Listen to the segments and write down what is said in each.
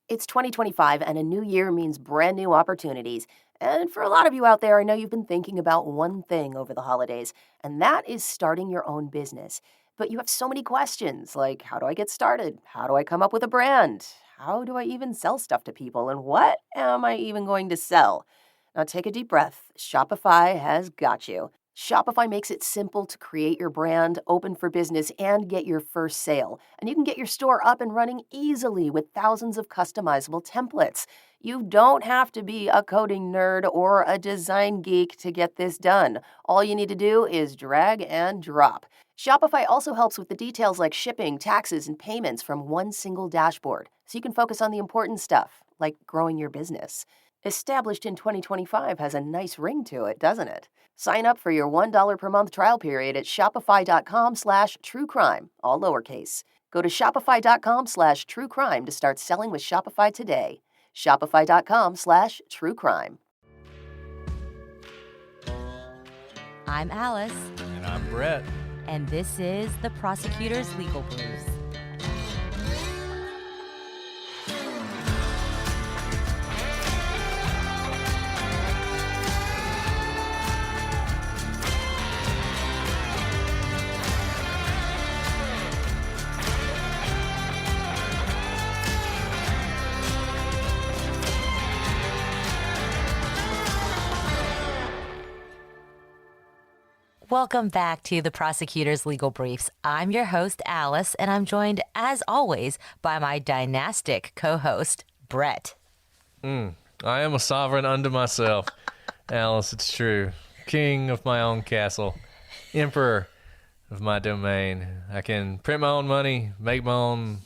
It's 2025 and a new year means brand new opportunities. And for a lot of you out there, I know you've been thinking about one thing over the holidays, and that is starting your own business. But you have so many questions like how do I get started? How do I come up with a brand? How do I even sell stuff to people? And what am I even going to sell? Now take a deep breath. Shopify has got you. Shopify makes it simple to create your brand, open for business, and get your first sale. And you can get your store up and running easily with thousands of customizable templates. You don't have to be a coding nerd or a design geek to get this done. All you need to do is drag and drop. Shopify also helps with the details like shipping, taxes, and payments from one single dashboard, so you can focus on the important stuff, like growing your business. Established in 2025 has a nice ring to it, doesn't it? Sign up for your $1 per month trial period at shopify.com/truecrime, all lowercase. Go to shopify.com/truecrime to start selling with Shopify today. Shopify.com/truecrime. I'm Alice. And I'm Brett. And this is the Prosecutor's Legal Briefs. Welcome back to the Prosecutor's Legal Briefs. I'm your host, Alice, and I'm joined, as always, by my dynastic co-host, Brett. I am a sovereign unto myself, Alice, it's true. King of my own castle, emperor of my domain. I can print my own money, make my own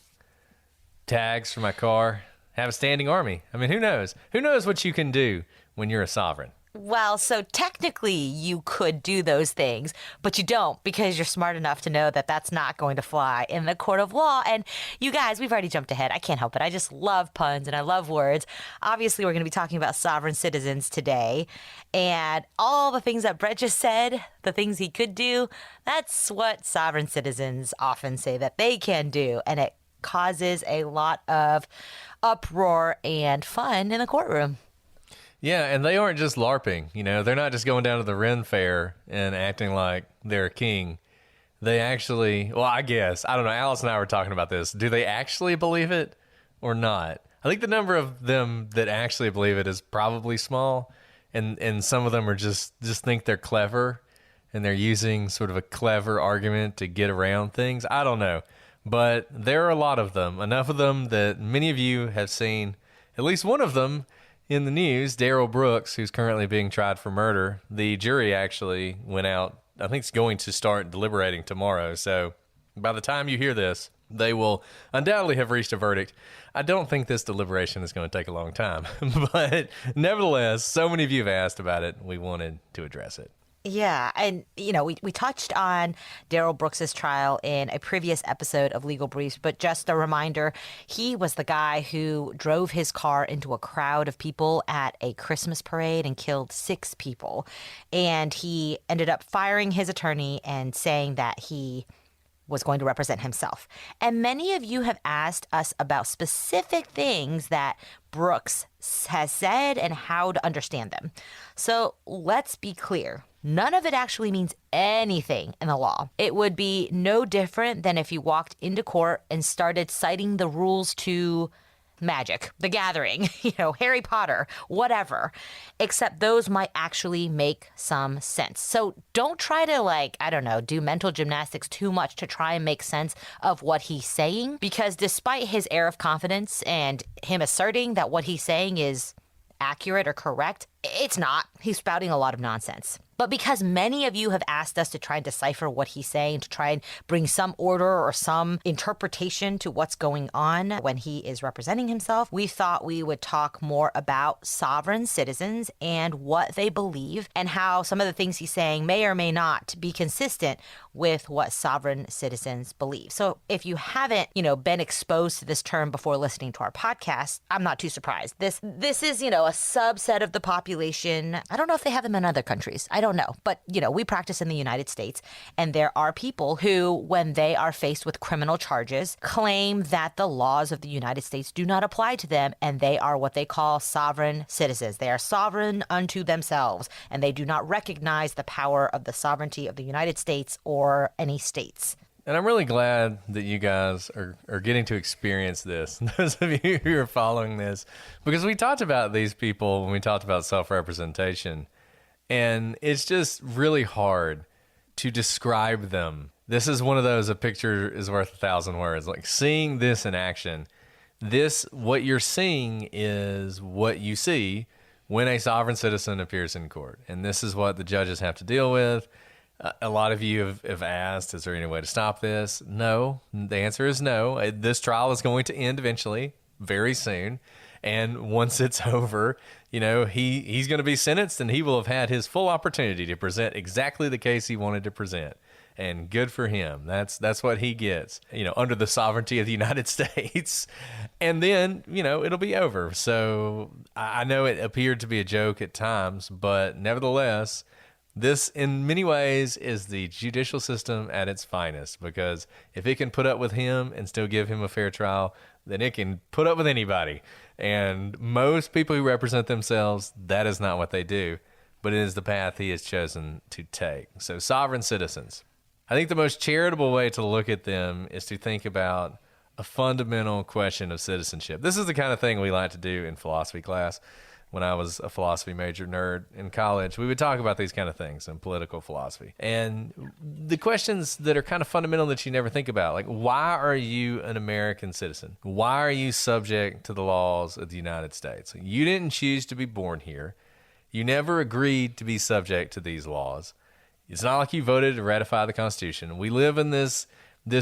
tags for my car, have a standing army. I mean, who knows? Who knows what you can do when you're a sovereign? Well, so technically you could do those things, but you don't because you're smart enough to know that that's not going to fly in the court of law. And you guys, we've already jumped ahead. I can't help it. I just love puns and I love words. Obviously, we're going to be talking about sovereign citizens today. And all the things that Brett just said, the things he could do, that's what sovereign citizens often say that they can do. And it causes a lot of uproar and fun in the courtroom. Yeah, and they aren't just LARPing, you know. They're not just going down to the Ren Fair and acting like they're a king. They actually, well, I guess, I don't know, Alice and I were talking about this. Do they actually believe it or not? I think the number of them that actually believe it is probably small, and some of them are just think they're clever, and they're using sort of a clever argument to get around things. I don't know, but there are a lot of them, enough of them that many of you have seen at least one of them in the news. Darrell Brooks, who's currently being tried for murder. The jury actually went out. I think it's going to start deliberating tomorrow. So by the time you hear this, they will undoubtedly have reached a verdict. I don't think this deliberation is going to take a long time. But nevertheless, so many of you have asked about it. We wanted to address it. Yeah, and, you know, we touched on Darrell Brooks's trial in a previous episode of Legal Briefs, but just a reminder, he was the guy who drove his car into a crowd of people at a Christmas parade and killed 6 people. And he ended up firing his attorney and saying that he was going to represent himself. And many of you have asked us about specific things that Brooks has said and how to understand them. So let's be clear. None of it actually means anything in the law. It would be no different than if you walked into court and started citing the rules to Magic, The Gathering, Harry Potter, whatever, except those might actually make some sense. So don't try to do mental gymnastics too much to try and make sense of what he's saying, because despite his air of confidence and him asserting that what he's saying is accurate or correct, it's not. He's spouting a lot of nonsense. But because many of you have asked us to try and decipher what he's saying, to try and bring some order or some interpretation to what's going on when he is representing himself, we thought we would talk more about sovereign citizens and what they believe and how some of the things he's saying may or may not be consistent with what sovereign citizens believe. So if you haven't, been exposed to this term before listening to our podcast, I'm not too surprised. This is, a subset of the population population. I don't know if they have them in other countries. I don't know. But, we practice in the United States. And there are people who, when they are faced with criminal charges, claim that the laws of the United States do not apply to them. And they are what they call sovereign citizens. They are sovereign unto themselves. And they do not recognize the power of the sovereignty of the United States or any states. And I'm really glad that you guys are getting to experience this, those of you who are following this, because we talked about these people when we talked about self-representation, and it's just really hard to describe them. This is one of those, a picture is worth 1,000 words. Like seeing this in action, what you're seeing is what you see when a sovereign citizen appears in court. And this is what the judges have to deal with. A lot of you have asked, is there any way to stop this? No. The answer is no. This trial is going to end eventually, very soon. And once it's over, he's going to be sentenced and he will have had his full opportunity to present exactly the case he wanted to present. And good for him. That's what he gets, under the sovereignty of the United States. And then, it'll be over. So I know it appeared to be a joke at times, but nevertheless, this, in many ways, is the judicial system at its finest, because if it can put up with him and still give him a fair trial, then it can put up with anybody. And most people who represent themselves, that is not what they do, but it is the path he has chosen to take. So sovereign citizens. I think the most charitable way to look at them is to think about a fundamental question of citizenship. This is the kind of thing we like to do in philosophy class. When I was a philosophy major nerd in college, we would talk about these kind of things in political philosophy. And the questions that are kind of fundamental that you never think about, like, why are you an American citizen? Why are you subject to the laws of the United States? You didn't choose to be born here. You never agreed to be subject to these laws. It's not like you voted to ratify the Constitution. We live in this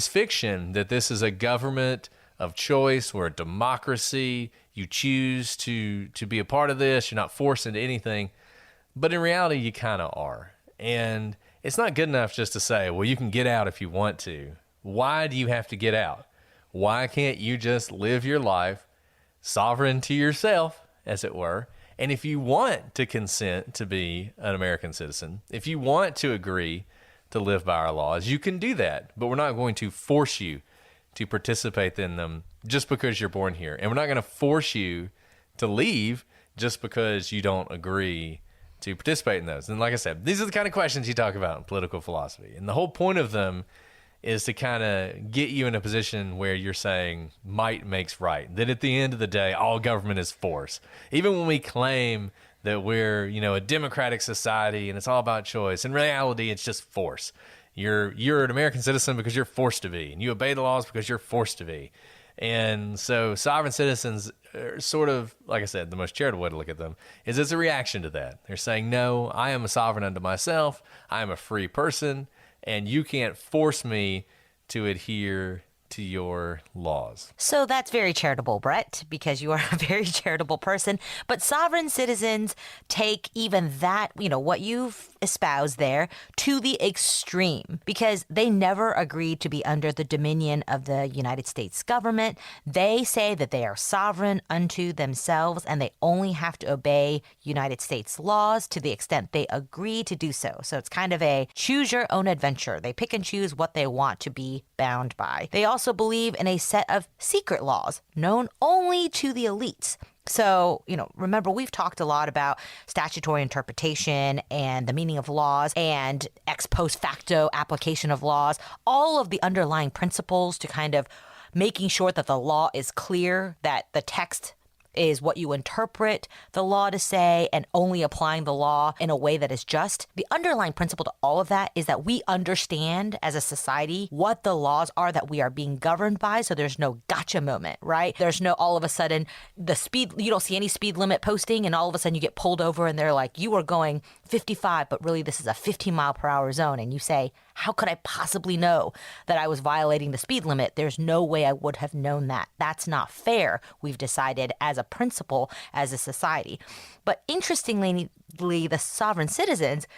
fiction that this is a government of choice. We're a democracy. You choose to be a part of this. You're not forced into anything. But in reality, you kind of are. And it's not good enough just to say, well, you can get out if you want to. Why do you have to get out? Why can't you just live your life sovereign to yourself, as it were? And if you want to consent to be an American citizen, if you want to agree to live by our laws, you can do that. But we're not going to force you to participate in them just because you're born here. And we're not going to force you to leave just because you don't agree to participate in those. And like I said, these are the kind of questions you talk about in political philosophy. And the whole point of them is to kind of get you in a position where you're saying might makes right. That at the end of the day, all government is force. Even when we claim that we're, a democratic society and it's all about choice, in reality, it's just force. You're an American citizen because you're forced to be, and you obey the laws because you're forced to be. And so sovereign citizens are sort of, like I said, the most charitable way to look at them is as a reaction to that. They're saying, no, I am a sovereign unto myself. I am a free person, and you can't force me to adhere to your laws. So that's very charitable, Brett, because you are a very charitable person. But sovereign citizens take even that, what you've espoused there, to the extreme, because they never agreed to be under the dominion of the United States government. They say that they are sovereign unto themselves, and they only have to obey United States laws to the extent they agree to do so. So it's kind of a choose your own adventure. They pick and choose what they want to be bound by. They also believe in a set of secret laws known only to the elites. So, remember, we've talked a lot about statutory interpretation and the meaning of laws and ex post facto application of laws, all of the underlying principles to kind of making sure that the law is clear, that the text is what you interpret the law to say, and only applying the law in a way that is just. The underlying principle to all of that is that we understand as a society what the laws are that we are being governed by, so there's no gotcha moment, right? There's no all of a sudden you don't see any speed limit posting and all of a sudden you get pulled over and they're like, you are going 55, but really this is a 15 mile per hour zone. And you say, how could I possibly know that I was violating the speed limit? There's no way I would have known that. That's not fair, we've decided as a principle, as a society. But interestingly, the sovereign citizens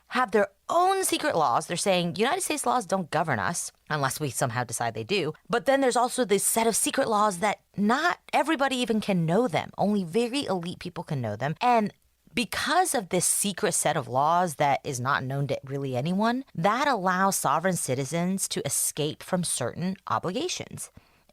have their own secret laws. They're saying United States laws don't govern us unless we somehow decide they do. But then there's also this set of secret laws that not everybody even can know them. Only very elite people can know them. And Because of this secret set of laws that is not known to really anyone, that allows sovereign citizens to escape from certain obligations.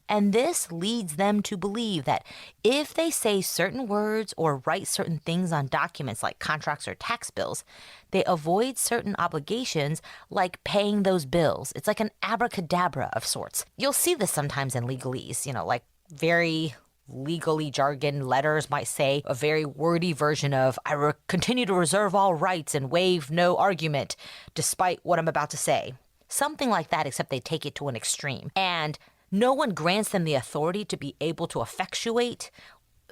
And this leads them to believe that if they say certain words or write certain things on documents like contracts or tax bills, they avoid certain obligations like paying those bills. It's like an abracadabra of sorts. You'll see this sometimes in legalese, like very legally jargon letters might say a very wordy version of, I continue to reserve all rights and waive no argument despite what I'm about to say. Something like that, except they take it to an extreme. And no one grants them the authority to be able to effectuate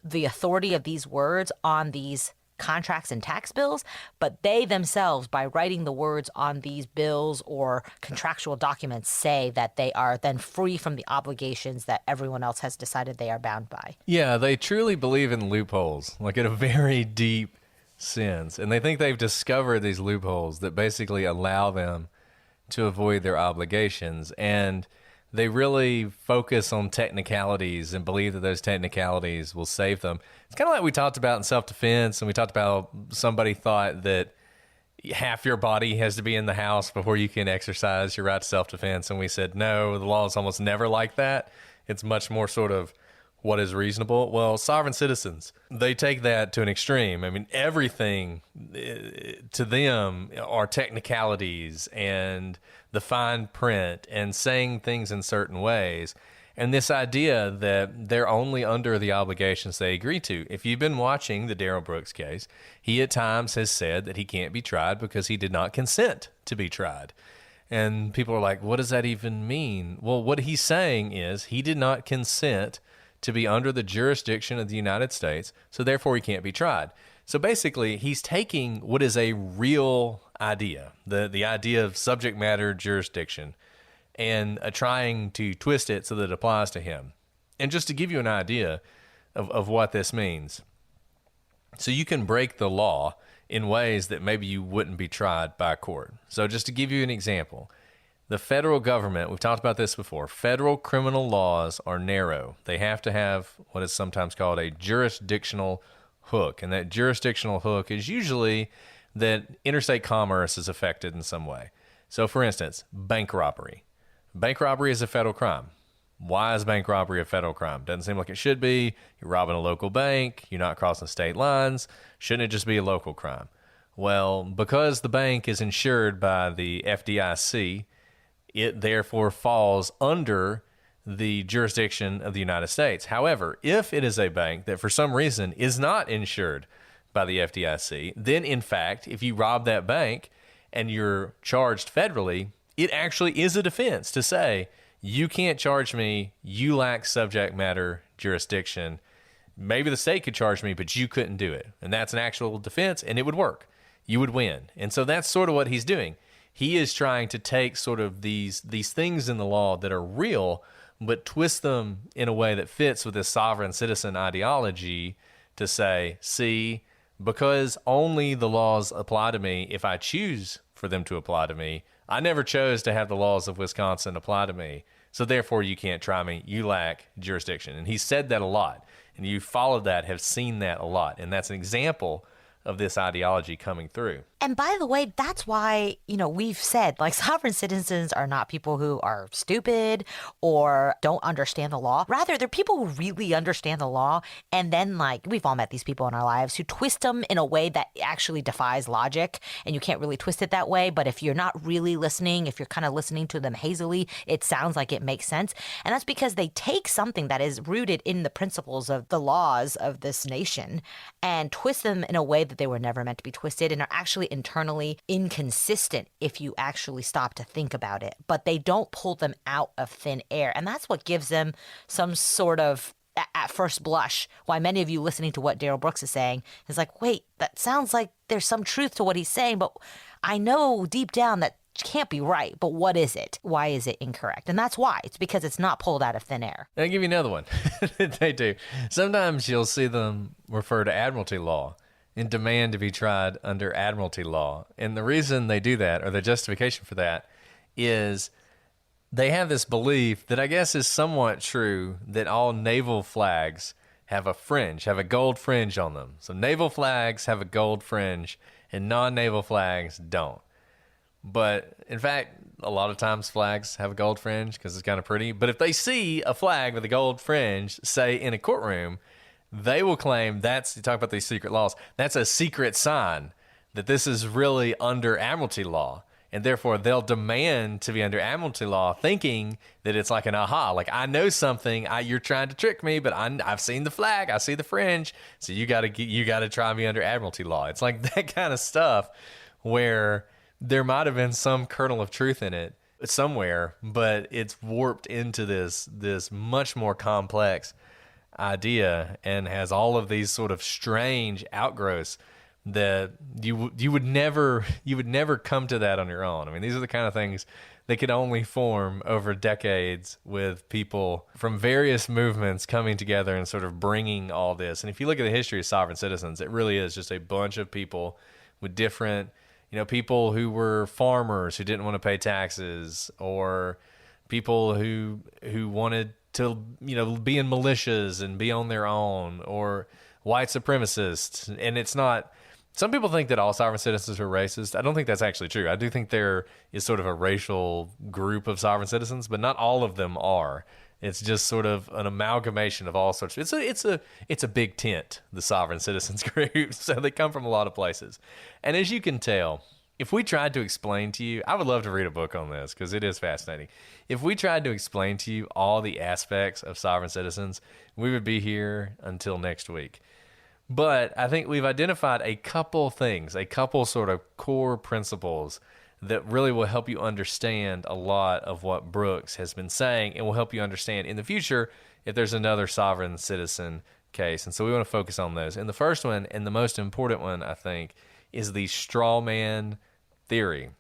the authority of these words on these contracts and tax bills, but they themselves, by writing the words on these bills or contractual documents, say that they are then free from the obligations that everyone else has decided they are bound by. Yeah, they truly believe in loopholes, like in a very deep sense. And they think they've discovered these loopholes that basically allow them to avoid their obligations. And they really focus on technicalities and believe that those technicalities will save them. It's kind of like we talked about in self-defense, and we talked about somebody thought that half your body has to be in the house before you can exercise your right to self-defense. And we said, no, the law is almost never like that. It's much more sort of what is reasonable. Well, sovereign citizens, they take that to an extreme. I mean, everything to them are technicalities and the fine print and saying things in certain ways. And this idea that they're only under the obligations they agree to. If you've been watching the Darrell Brooks case, he at times has said that he can't be tried because he did not consent to be tried. And people are like, what does that even mean? Well, what he's saying is he did not consent to be under the jurisdiction of the United States, so therefore he can't be tried. So basically, he's taking what is a real idea, the idea of subject matter jurisdiction, and trying to twist it so that it applies to him. And just to give you an idea of what this means, so you can break the law in ways that maybe you wouldn't be tried by a court. So just to give you an example, the federal government, we've talked about this before, federal criminal laws are narrow. They have to have what is sometimes called a jurisdictional hook. And that jurisdictional hook is usually that interstate commerce is affected in some way. So for instance, bank robbery. Bank robbery is a federal crime. Why is bank robbery a federal crime? Doesn't seem like it should be. You're robbing a local bank. You're not crossing state lines. Shouldn't it just be a local crime? Well, because the bank is insured by the FDIC, it therefore falls under the jurisdiction of the United States. However, if it is a bank that for some reason is not insured by the FDIC, then in fact, if you rob that bank and you're charged federally, it actually is a defense to say, you can't charge me, you lack subject matter jurisdiction. Maybe the state could charge me, but you couldn't do it. And that's an actual defense, and it would work. You would win. And so that's sort of what he's doing. He is trying to take sort of these things in the law that are real, but twist them in a way that fits with this sovereign citizen ideology to say, see, because only the laws apply to me if I choose for them to apply to me. I never chose to have the laws of Wisconsin apply to me. So therefore, you can't try me. You lack jurisdiction. And he said that a lot. And you followed that, have seen that a lot. And that's an example of this ideology coming through. And by the way, that's why, we've said, sovereign citizens are not people who are stupid or don't understand the law. Rather, they're people who really understand the law. And then, we've all met these people in our lives who twist them in a way that actually defies logic. And you can't really twist it that way. But if you're not really listening, if you're kind of listening to them hazily, it sounds like it makes sense. And that's because they take something that is rooted in the principles of the laws of this nation and twist them in a way that they were never meant to be twisted and are actually internally inconsistent if you actually stop to think about it. But they don't pull them out of thin air. And that's what gives them some sort of, at first blush, why many of you listening to what Darrell Brooks is saying is like, wait, that sounds like there's some truth to what he's saying, but I know deep down that can't be right. But what is it? Why is it incorrect? And that's why. It's because it's not pulled out of thin air. I'll give you another one. They do. Sometimes you'll see them refer to admiralty law and demand to be tried under admiralty law. And the reason they do that, or the justification for that, is they have this belief that I guess is somewhat true, that all naval flags have a fringe, have a gold fringe on them. So naval flags have a gold fringe and non-naval flags don't. But in fact, a lot of times flags have a gold fringe because it's kind of pretty. But if they see a flag with a gold fringe, say in a courtroom, they will claim you talk about these secret laws, that's a secret sign that this is really under admiralty law. And therefore, they'll demand to be under admiralty law, thinking that it's like an aha. Like, I know something. You're trying to trick me, but I've seen the flag. I see the fringe. So you got to try me under admiralty law. It's like that kind of stuff where there might have been some kernel of truth in it somewhere, but it's warped into this much more complex idea and has all of these sort of strange outgrowths that you would never come to that on your own. I mean, these are the kind of things that could only form over decades with people from various movements coming together and sort of bringing all this. And if you look at the history of sovereign citizens, it really is just a bunch of people with different, people who were farmers who didn't want to pay taxes, or people who wanted to, be in militias and be on their own, or white supremacists. And it's not. Some people think that all sovereign citizens are racist. I don't think that's actually true. I do think there is sort of a racial group of sovereign citizens, but not all of them are. It's just sort of an amalgamation of all sorts. It's a big tent, the sovereign citizens group. So they come from a lot of places. And as you can tell, if we tried to explain to you, I would love to read a book on this because it is fascinating. If we tried to explain to you all the aspects of sovereign citizens, we would be here until next week. But I think we've identified a couple things, a couple sort of core principles that really will help you understand a lot of what Brooks has been saying, and will help you understand in the future if there's another sovereign citizen case. And so we want to focus on those. And the first one, and the most important one, I think, is the straw man theory.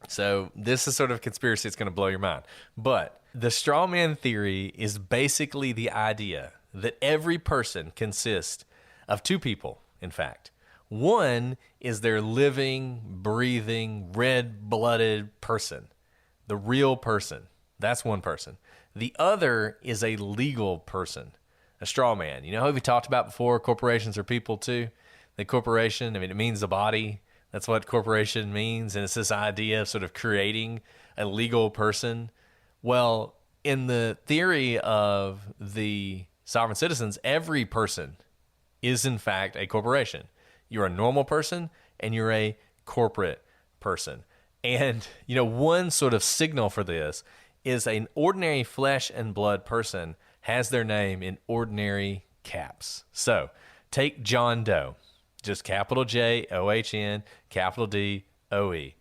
So this is sort of a conspiracy that's going to blow your mind. But the straw man theory is basically the idea that every person consists of two people, in fact. One is their living, breathing, red-blooded person, the real person. That's one person. The other is a legal person, a straw man. You know how we talked about before, corporations are people too? The corporation, it means the body. That's what corporation means, and it's this idea of sort of creating a legal person. Well, in the theory of the sovereign citizens, every person is in fact a corporation. You're a normal person and you're a corporate person. And, one sort of signal for this is an ordinary flesh and blood person has their name in ordinary caps. So take John Doe, just capital J O H N, capital D O E.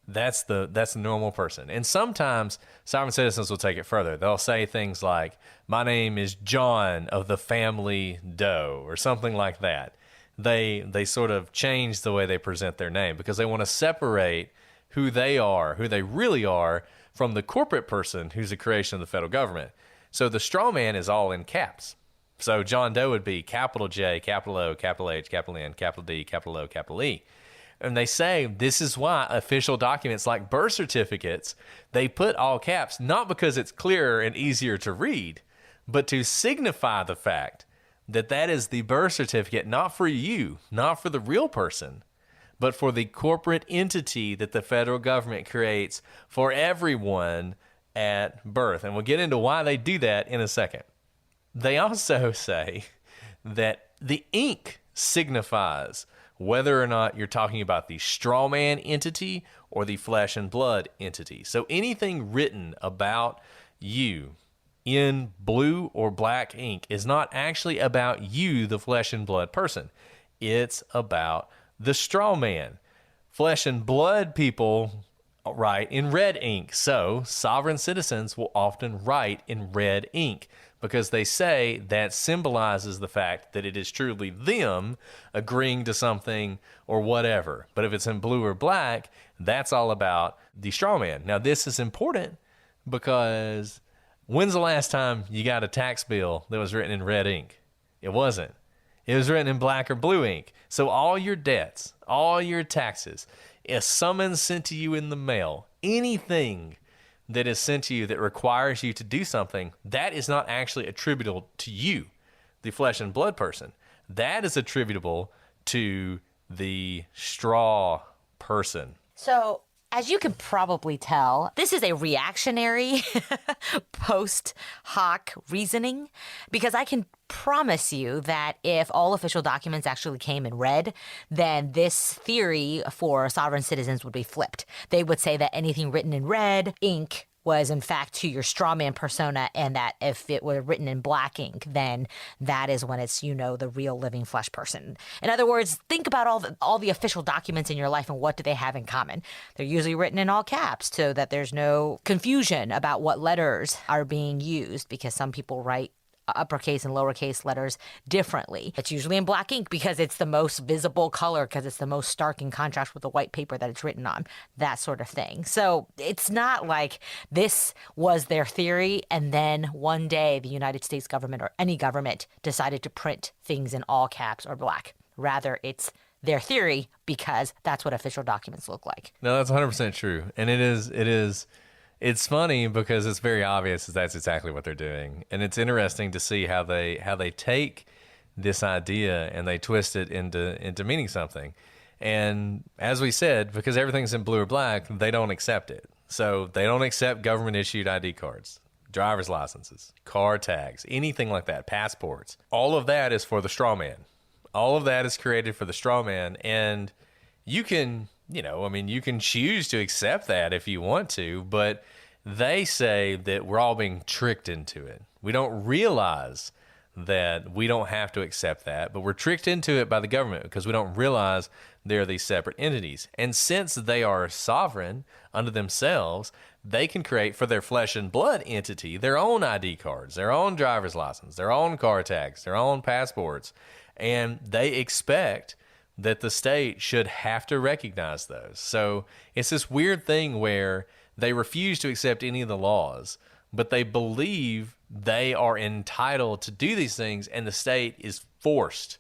That's the normal person. And sometimes sovereign citizens will take it further. They'll say things like, my name is John of the family Doe, or something like that. They sort of change the way they present their name because they want to separate who they are, who they really are, from the corporate person who's a creation of the federal government. So the straw man is all in caps. So John Doe would be capital J, capital O, capital H, capital N, capital D, capital O, capital E. And they say this is why official documents like birth certificates, they put all caps, not because it's clearer and easier to read, but to signify the fact that that is the birth certificate, not for you, not for the real person, but for the corporate entity that the federal government creates for everyone at birth. And we'll get into why they do that in a second. They also say that the ink signifies whether or not you're talking about the straw man entity or the flesh and blood entity. So anything written about you in blue or black ink is not actually about you, the flesh and blood person. It's about the straw man. Flesh and blood people write in red ink. So sovereign citizens will often write in red ink because they say that symbolizes the fact that it is truly them agreeing to something or whatever. But if it's in blue or black, that's all about the straw man. Now, this is important because when's the last time you got a tax bill that was written in red ink? It wasn't. It was written in black or blue ink. So all your debts, all your taxes, a summons sent to you in the mail, anything that is sent to you that requires you to do something, that is not actually attributable to you, the flesh and blood person. That is attributable to the straw person. So, as you can probably tell, this is a reactionary post hoc reasoning, because I can promise you that if all official documents actually came in red, then this theory for sovereign citizens would be flipped. They would say that anything written in red ink was in fact to your strawman persona, and that if it were written in black ink, then that is when it's, the real living flesh person. In other words, think about all the official documents in your life, and what do they have in common? They're usually written in all caps so that there's no confusion about what letters are being used, because some people write uppercase and lowercase letters differently. It's usually in black ink because it's the most visible color, because it's the most stark in contrast with the white paper that it's written on, that sort of thing. So it's not like this was their theory and then one day the United States government or any government decided to print things in all caps or black. Rather, it's their theory because that's what official documents look like. No, that's 100% true. And it's funny because it's very obvious that that's exactly what they're doing. And it's interesting to see how they take this idea and they twist it into meaning something. And as we said, because everything's in blue or black, they don't accept it. So they don't accept government issued ID cards, driver's licenses, car tags, anything like that, passports. All of that is for the straw man. All of that is created for the straw man. And you can, you can choose to accept that if you want to, but they say that we're all being tricked into it. We don't realize that we don't have to accept that, but we're tricked into it by the government because we don't realize they're these separate entities. And since they are sovereign unto themselves, they can create for their flesh and blood entity their own ID cards, their own driver's license, their own car tags, their own passports, and they expect that the state should have to recognize those. So it's this weird thing where they refuse to accept any of the laws, but they believe they are entitled to do these things, and the state is forced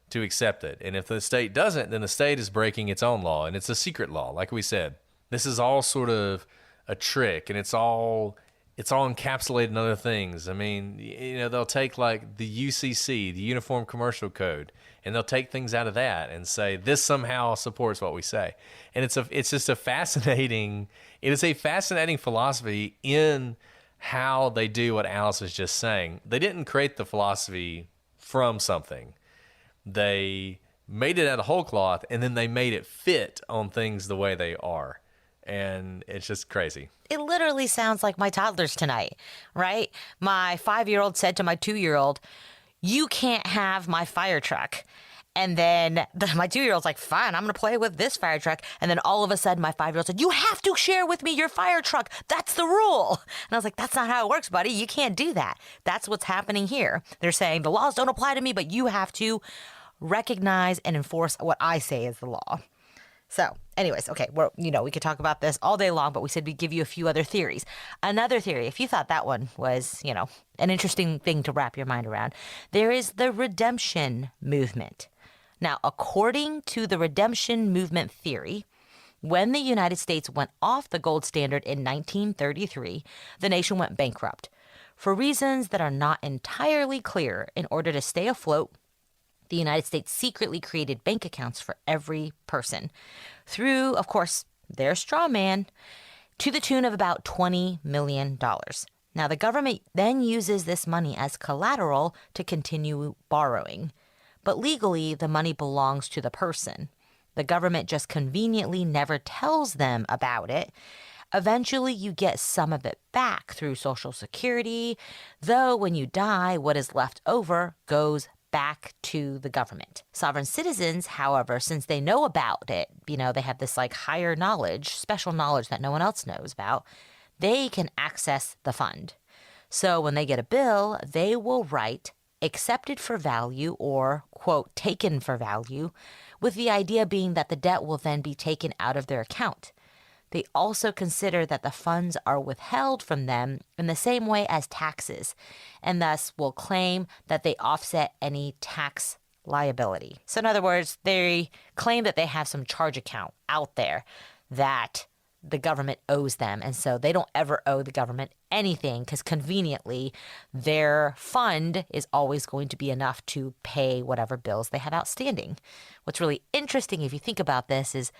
to accept it. And if the state doesn't, then the state is breaking its own law, and it's a secret law. Like we said, this is all sort of a trick, and it's all encapsulated in other things. I mean, they'll take like the UCC, the Uniform Commercial Code, and they'll take things out of that and say this somehow supports what we say. And it's just a fascinating philosophy in how they do what Alice was just saying. They didn't create the philosophy from something. They made it out of whole cloth, and then they made it fit on things the way they are. And it's just crazy. It literally sounds like my toddlers tonight, right? My 5-year-old said to my 2-year-old, "You can't have my fire truck." And then my 2-year-old's like, "Fine, I'm going to play with this fire truck." And then all of a sudden, my 5-year-old said, "You have to share with me your fire truck. That's the rule." And I was like, "That's not how it works, buddy. You can't do that." That's what's happening here. They're saying the laws don't apply to me, but you have to recognize and enforce what I say is the law. So anyways, okay, we could talk about this all day long, but we said we'd give you a few other theories. Another theory, if you thought that one was, an interesting thing to wrap your mind around, there is the redemption movement. Now, according to the redemption movement theory, when the United States went off the gold standard in 1933, the nation went bankrupt. For reasons that are not entirely clear, in order to stay afloat, the United States secretly created bank accounts for every person through, of course, their straw man, to the tune of about $20 million. Now, the government then uses this money as collateral to continue borrowing. But legally, the money belongs to the person. The government just conveniently never tells them about it. Eventually, you get some of it back through Social Security, though when you die, what is left over goes back to the government. Sovereign citizens, however, since they know about it, they have this higher knowledge, special knowledge that no one else knows about, they can access the fund. So when they get a bill, they will write accepted for value or, quote, taken for value, with the idea being that the debt will then be taken out of their account. They also consider that the funds are withheld from them in the same way as taxes, and thus will claim that they offset any tax liability. So in other words, they claim that they have some charge account out there that the government owes them. And so they don't ever owe the government anything because conveniently their fund is always going to be enough to pay whatever bills they have outstanding. What's really interesting if you think about this is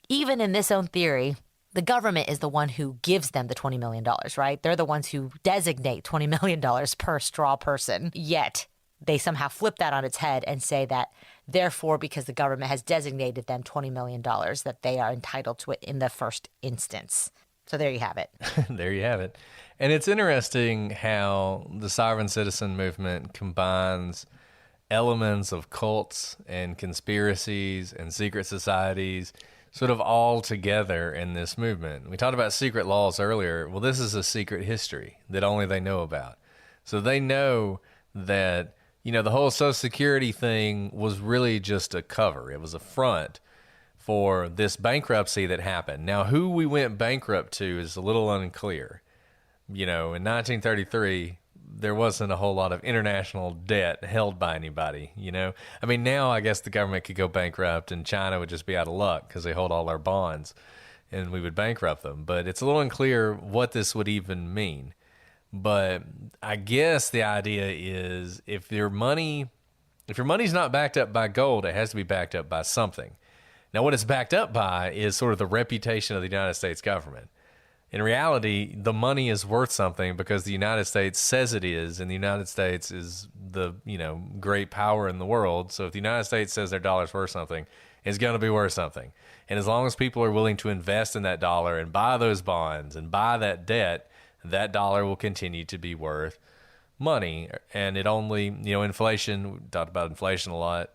even in this own theory, the government is the one who gives them the $20 million, right? They're the ones who designate $20 million per straw person. Yet they somehow flip that on its head and say that, therefore, because the government has designated them $20 million, that they are entitled to it in the first instance. So there you have it. There you have it. And it's interesting how the sovereign citizen movement combines elements of cults and conspiracies and secret societies sort of all together in this movement. We talked about secret laws earlier. Well, this is a secret history that only they know about. So they know that, the whole Social Security thing was really just a cover. It was a front for this bankruptcy that happened. Now, who we went bankrupt to is a little unclear. In 1933, there wasn't a whole lot of international debt held by anybody, now I guess the government could go bankrupt and China would just be out of luck because they hold all our bonds and we would bankrupt them. But it's a little unclear what this would even mean. But I guess the idea is if your money's not backed up by gold, it has to be backed up by something. Now, what it's backed up by is sort of the reputation of the United States government. In reality, the money is worth something because the United States says it is, and the United States is the, great power in the world. So if the United States says their dollar's worth something, it's going to be worth something. And as long as people are willing to invest in that dollar and buy those bonds and buy that debt, that dollar will continue to be worth money. And it only, inflation, we talked about inflation a lot.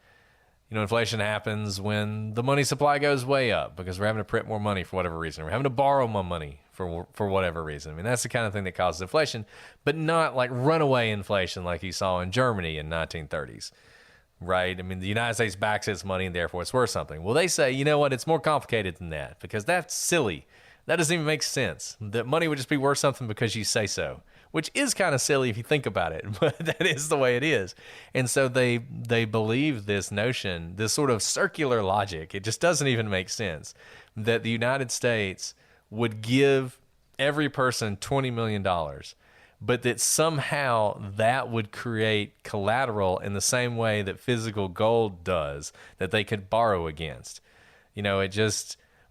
Inflation happens when the money supply goes way up because we're having to print more money for whatever reason. We're having to borrow more money for whatever reason. That's the kind of thing that causes inflation, but not like runaway inflation like you saw in Germany in 1930s, right? The United States backs its money and therefore it's worth something. Well, they say, you know what, it's more complicated than that because that's silly. That doesn't even make sense. That money would just be worth something because you say so, which is kind of silly if you think about it, but that is the way it is. And so they believe this notion, this sort of circular logic, it just doesn't even make sense, that the United States would give every person $20 million, but that somehow that would create collateral in the same way that physical gold does, that they could borrow against.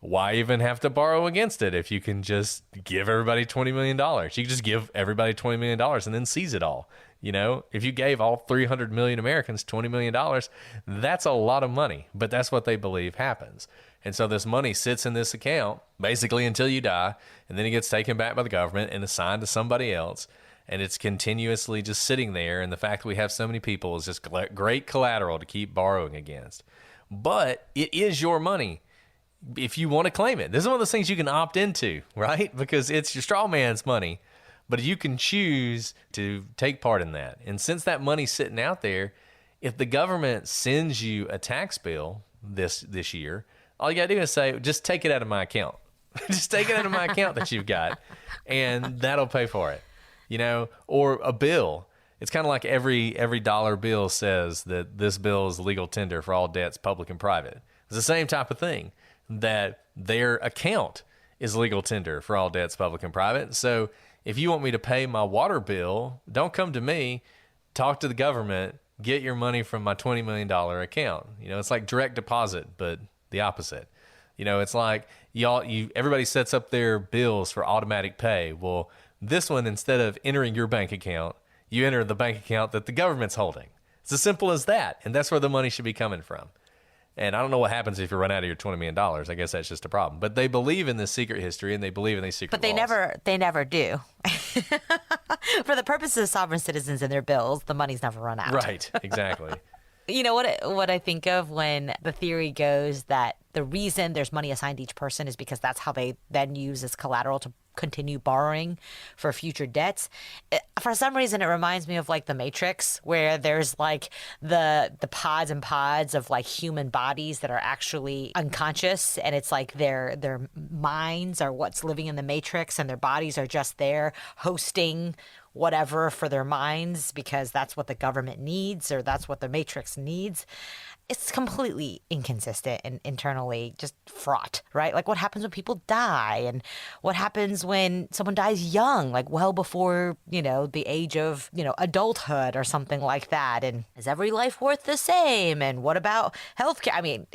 Why even have to borrow against it if you can just give everybody $20 million? You can just give everybody $20 million and then seize it all. If you gave all 300 million Americans $20 million, that's a lot of money, but that's what they believe happens. And so this money sits in this account basically until you die, and then it gets taken back by the government and assigned to somebody else. And it's continuously just sitting there. And the fact that we have so many people is just great collateral to keep borrowing against. But it is your money if you want to claim it. This is one of those things you can opt into, right? Because it's your straw man's money, but you can choose to take part in that. And since that money's sitting out there, if the government sends you a tax bill this year, all you got to do is say, just take it out of my account. Just take it out of my account that you've got, and that'll pay for it. Or a bill. It's kind of like every dollar bill says that this bill is legal tender for all debts, public and private. It's the same type of thing, that their account is legal tender for all debts, public and private. So if you want me to pay my water bill, don't come to me, talk to the government, get your money from my $20 million account. It's like direct deposit, but the opposite. It's like everybody sets up their bills for automatic pay. Well, this one, instead of entering your bank account, you enter the bank account that the government's holding. It's as simple as that. And that's where the money should be coming from. And I don't know what happens if you run out of your $20 million. I guess that's just a problem. But they believe in this secret history and they believe in these secret But they laws. never do. For the purposes of sovereign citizens and their bills, the money's never run out. Right, exactly. You know what I think of when the theory goes that the reason there's money assigned to each person is because that's how they then use as collateral to continue borrowing for future debts. For some reason, it reminds me of like the Matrix, where there's like the pods and pods of like human bodies that are actually unconscious, and it's like their minds are what's living in the Matrix, and their bodies are just there hosting whatever for their minds because that's what the government needs or that's what the matrix needs. It's completely inconsistent and internally just fraught, right? Like what happens when people die and what happens when someone dies young, like well before, the age of, adulthood or something like that. And is every life worth the same? And what about healthcare? I mean,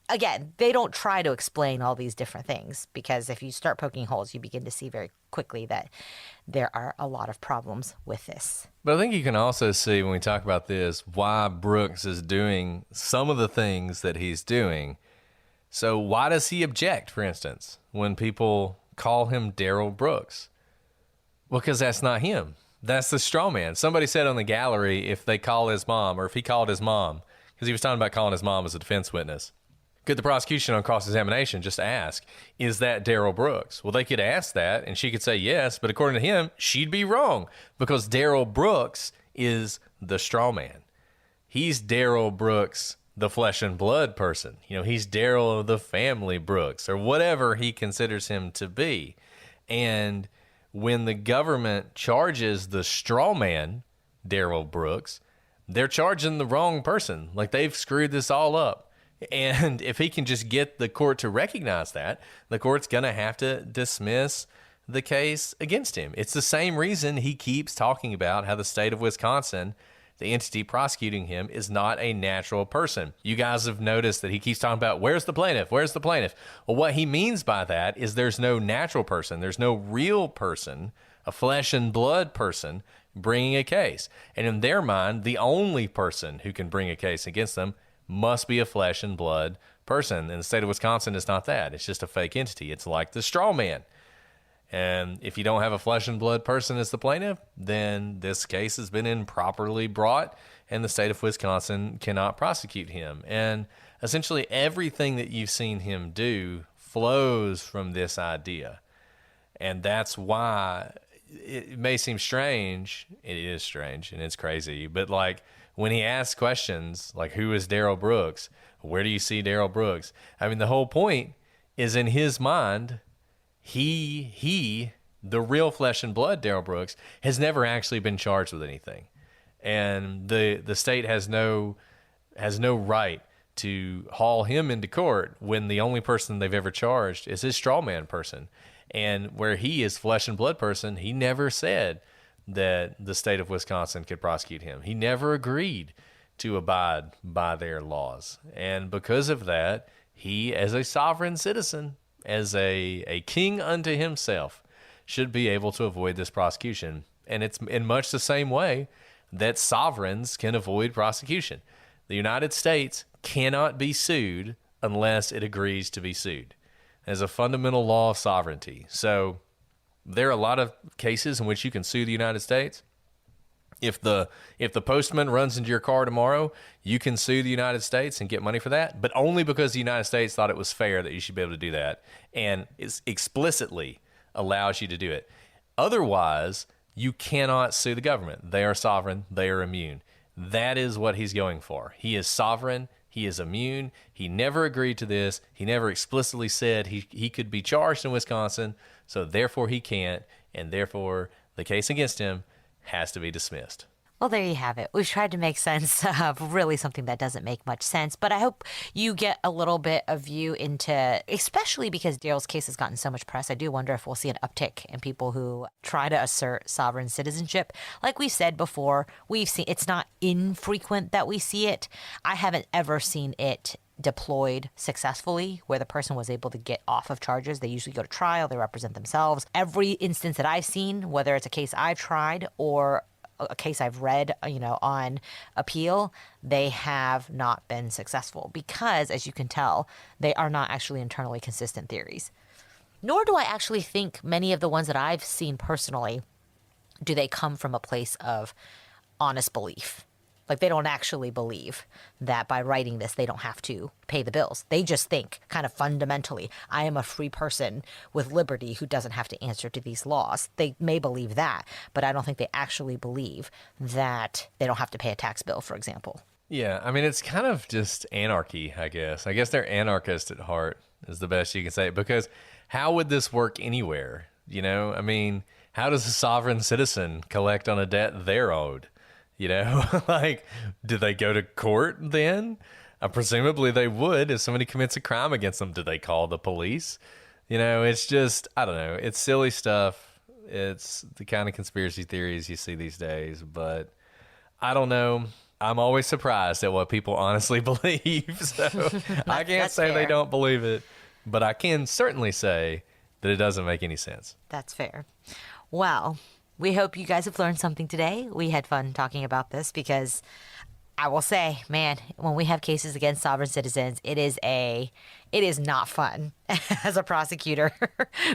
again, they don't try to explain all these different things because if you start poking holes, you begin to see very quickly that there are a lot of problems with this. But I think you can also see when we talk about this why Brooks is doing some of the things that he's doing. So why does he object, for instance, when people call him Darrell Brooks? Well, because that's not him. That's the straw man. Somebody said on the gallery if they call his mom or if he called his mom, because he was talking about calling his mom as a defense witness. Could the prosecution on cross-examination just ask, is that Darrell Brooks? Well, they could ask that, and she could say yes, but according to him, she'd be wrong because Darrell Brooks is the straw man. He's Darrell Brooks, the flesh and blood person. He's Darrell of the family Brooks or whatever he considers him to be. And when the government charges the straw man, Darrell Brooks, they're charging the wrong person. Like they've screwed this all up. And if he can just get the court to recognize that, the court's going to have to dismiss the case against him. It's the same reason he keeps talking about how the state of Wisconsin, the entity prosecuting him, is not a natural person. You guys have noticed that he keeps talking about, where's the plaintiff? Where's the plaintiff? Well, what he means by that is there's no natural person. There's no real person, a flesh and blood person, bringing a case. And in their mind, the only person who can bring a case against them must be a flesh and blood person. In the state of Wisconsin, it's not that. It's just a fake entity. It's like the straw man. And if you don't have a flesh and blood person as the plaintiff, then this case has been improperly brought and the state of Wisconsin cannot prosecute him. And essentially everything that you've seen him do flows from this idea. And that's why it may seem strange. It is strange and it's crazy. But like, when he asks questions like, who is Darrell Brooks? Where do you see Darrell Brooks? I mean, the whole point is in his mind, he, the real flesh and blood Darrell Brooks, has never actually been charged with anything. And the state has no right to haul him into court when the only person they've ever charged is his straw man person. And where he is flesh and blood person, he never said that the state of Wisconsin could prosecute him. He never agreed to abide by their laws. And because of that, he, as a sovereign citizen, as a king unto himself, should be able to avoid this prosecution. And it's in much the same way that sovereigns can avoid prosecution. The United States cannot be sued unless it agrees to be sued. As a fundamental law of sovereignty. So there are a lot of cases in which you can sue the United States. If the postman runs into your car tomorrow, you can sue the United States and get money for that, but only because the United States thought it was fair that you should be able to do that and it explicitly allows you to do it. Otherwise, you cannot sue the government. They are sovereign. They are immune. That is what he's going for. He is sovereign. He is immune. He never agreed to this. He never explicitly said he could be charged in Wisconsin, so therefore he can't, and therefore the case against him has to be dismissed. Well, there you have it. We've tried to make sense of really something that doesn't make much sense, but I hope you get a little bit of view into, especially because Darrell's case has gotten so much press, I do wonder if we'll see an uptick in people who try to assert sovereign citizenship. Like we said before, we've seen, it's not infrequent that we see it. I haven't ever seen it deployed successfully where the person was able to get off of charges. They usually go to trial, they represent themselves. Every instance that I've seen, whether it's a case I've tried or a case I've read, on appeal, they have not been successful because, as you can tell, they are not actually internally consistent theories. Nor do I actually think many of the ones that I've seen personally, do they come from a place of honest belief. Like they don't actually believe that by writing this, they don't have to pay the bills. They just think kind of fundamentally, I am a free person with liberty who doesn't have to answer to these laws. They may believe that, but I don't think they actually believe that they don't have to pay a tax bill, for example. Yeah, I mean, it's kind of just anarchy, I guess. I guess they're anarchist at heart is the best you can say. Because how would this work anywhere? I mean, how does a sovereign citizen collect on a debt they're owed? You know, like, do they go to court then? Presumably they would. If somebody commits a crime against them, do they call the police? You know, it's just, I don't know. It's silly stuff. It's the kind of conspiracy theories you see these days, but I don't know. I'm always surprised at what people honestly believe. So I can't say fair. they don't believe it, but I can certainly say that it doesn't make any sense. That's fair. Well, we hope you guys have learned something today. We had fun talking about this because I will say, man, when we have cases against sovereign citizens, it is not fun as a prosecutor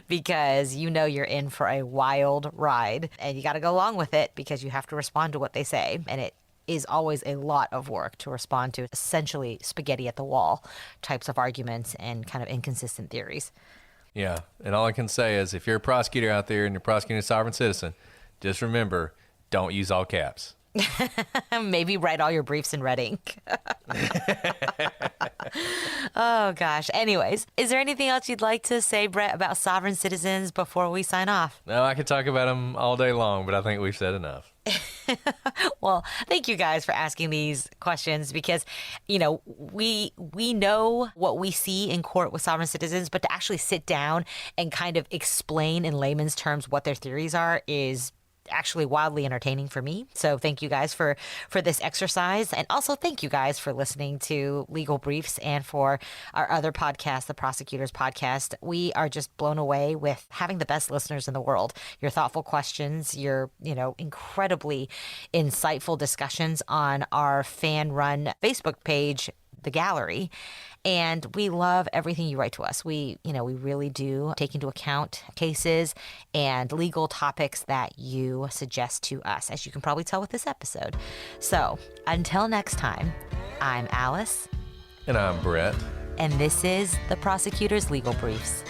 because you know you're in for a wild ride and you got to go along with it because you have to respond to what they say. And it is always a lot of work to respond to essentially spaghetti at the wall types of arguments and kind of inconsistent theories. Yeah. And all I can say is if you're a prosecutor out there and you're prosecuting a sovereign citizen, just remember, don't use all caps. Maybe write all your briefs in red ink. Oh, gosh. Anyways, is there anything else you'd like to say, Brett, about sovereign citizens before we sign off? No, I could talk about them all day long, but I think we've said enough. Well, thank you guys for asking these questions because, you know, we know what we see in court with sovereign citizens, but to actually sit down and kind of explain in layman's terms what their theories are is actually wildly entertaining for me. So thank you guys for this exercise. And also thank you guys for listening to Legal Briefs and for our other podcast, the Prosecutors Podcast. We are just blown away with having the best listeners in the world. Your thoughtful questions, your, incredibly insightful discussions on our fan-run Facebook page, The Gallery. And we love everything you write to us. We really do take into account cases and legal topics that you suggest to us, as you can probably tell with this episode. So until next time, I'm Alice. And I'm Brett. And this is the Prosecutors Legal Briefs.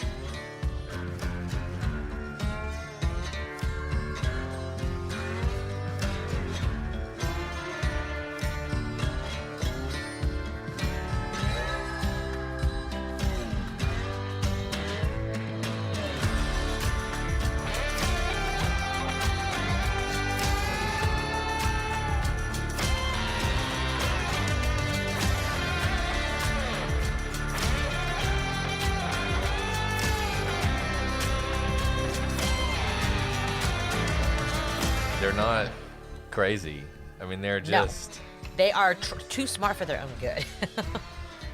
They're not crazy. I mean, they're just... No, they are too smart for their own good.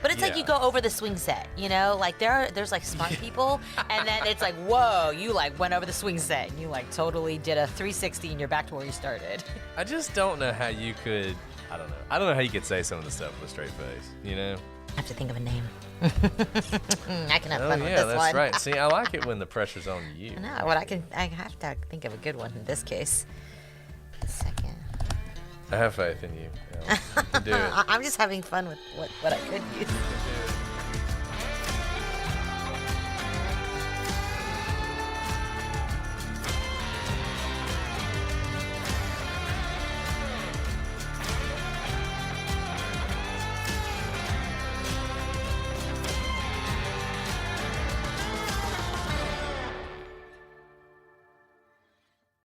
But it's like you go over the swing set, like there's like smart people, and then it's like, whoa, you like went over the swing set and you like totally did a 360 and you're back to where you started. I just don't know how you could, I don't know how you could say some of the stuff with a straight face, I have to think of a name. I can have fun with this one. Oh, yeah, that's right. See, I like it when the pressure's on you. No, but I have to think of a good one in this case. A second. I have faith in you. You can do it. I'm just having fun with what I could use. You can do it.